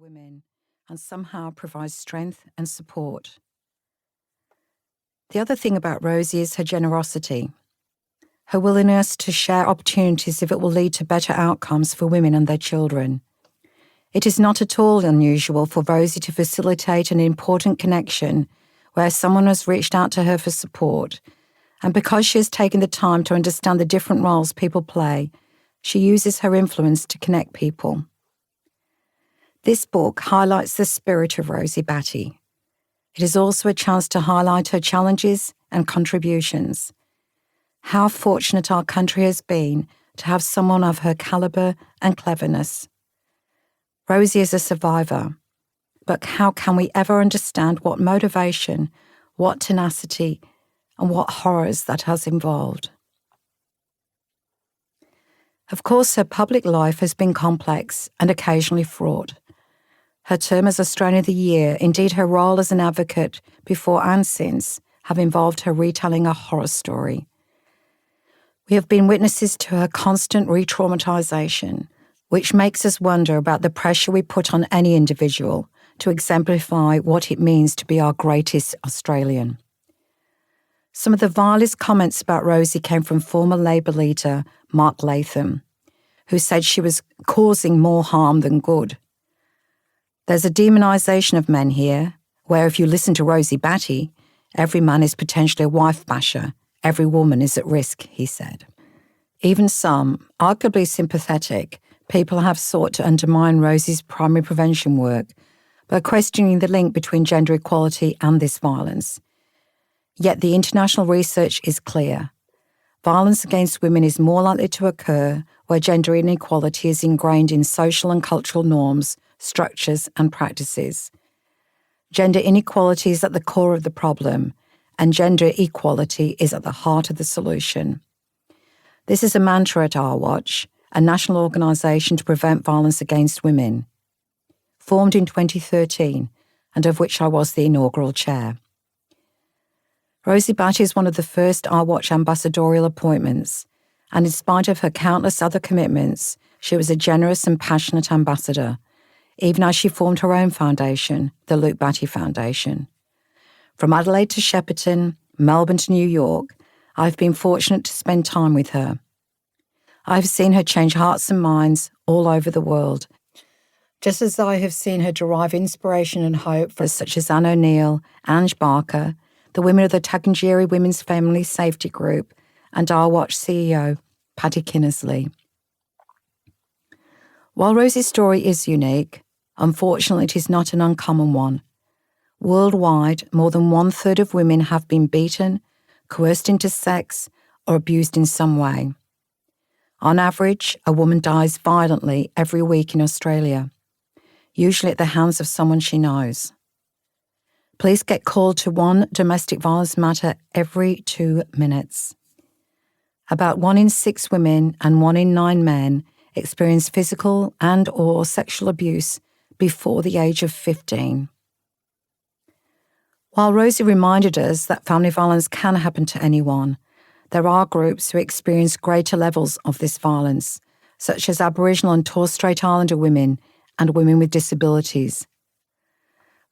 women and somehow provides strength and support. The other thing about Rosie is her generosity, her willingness to share opportunities if it will lead to better outcomes for women and their children. It is not at all unusual for Rosie to facilitate an important connection where someone has reached out to her for support, and because she has taken the time to understand the different roles people play, she uses her influence to connect people. This book highlights the spirit of Rosie Batty. It is also a chance to highlight her challenges and contributions. How fortunate our country has been to have someone of her caliber and cleverness. Rosie is a survivor, but how can we ever understand what motivation, what tenacity, and what horrors that has involved? Of course, her public life has been complex and occasionally fraught. Her term as Australian of the Year, indeed her role as an advocate before and since, have involved her retelling a horror story. We have been witnesses to her constant re-traumatisation, which makes us wonder about the pressure we put on any individual to exemplify what it means to be our greatest Australian. Some of the vilest comments about Rosie came from former Labor leader Mark Latham, who said she was causing more harm than good. There's a demonisation of men here, where if you listen to Rosie Batty, every man is potentially a wife basher, every woman is at risk, he said. Even some, arguably sympathetic, people have sought to undermine Rosie's primary prevention work by questioning the link between gender equality and this violence. Yet the international research is clear. Violence against women is more likely to occur where gender inequality is ingrained in social and cultural norms, structures and practices. Gender inequality is at the core of the problem, and gender equality is at the heart of the solution. This is a mantra at Our Watch, a national organisation to prevent violence against women, formed in 2013 and of which I was the inaugural chair. Rosie Batty is one of the first Our Watch ambassadorial appointments, and in spite of her countless other commitments, she was a generous and passionate ambassador, even as she formed her own foundation, the Luke Batty Foundation. From Adelaide to Shepparton, Melbourne to New York, I've been fortunate to spend time with her. I've seen her change hearts and minds all over the world, just as I have seen her derive inspiration and hope for such as Anne O'Neill, Ange Barker, the women of the Takangeri Women's Family Safety Group, and Our Watch CEO, Paddy Kinnersley. While Rosie's story is unique, unfortunately it is not an uncommon one. Worldwide, more than 1/3 of women have been beaten, coerced into sex, or abused in some way. On average, a woman dies violently every week in Australia, usually at the hands of someone she knows. Please get called to one domestic violence matter every 2 minutes. About 1 in 6 women and 1 in 9 men experience physical and/or sexual abuse before the age of 15. While Rosie reminded us that family violence can happen to anyone, there are groups who experience greater levels of this violence, such as Aboriginal and Torres Strait Islander women and women with disabilities.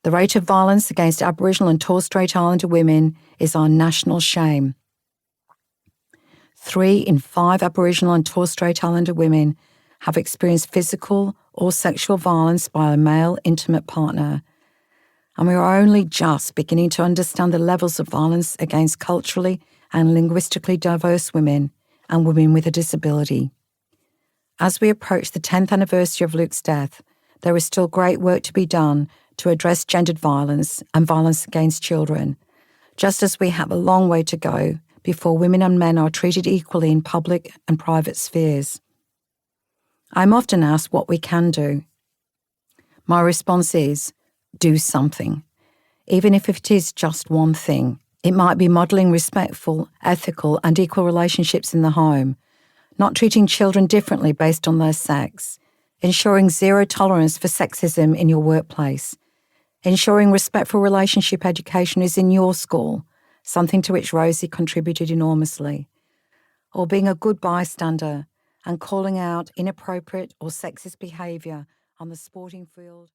The rate of violence against Aboriginal and Torres Strait Islander women is our national shame. 3 in 5 Aboriginal and Torres Strait Islander women have experienced physical or sexual violence by a male intimate partner, and we are only just beginning to understand the levels of violence against culturally and linguistically diverse women and women with a disability. As we approach the 10th anniversary of Luke's death, there is still great work to be done to address gendered violence and violence against children, just as we have a long way to go before women and men are treated equally in public and private spheres. I'm often asked what we can do. My response is, do something. Even if it is just one thing. It might be modelling respectful, ethical and equal relationships in the home, not treating children differently based on their sex, ensuring zero tolerance for sexism in your workplace, ensuring respectful relationship education is in your school, something to which Rosie contributed enormously, or being a good bystander and calling out inappropriate or sexist behaviour on the sporting field.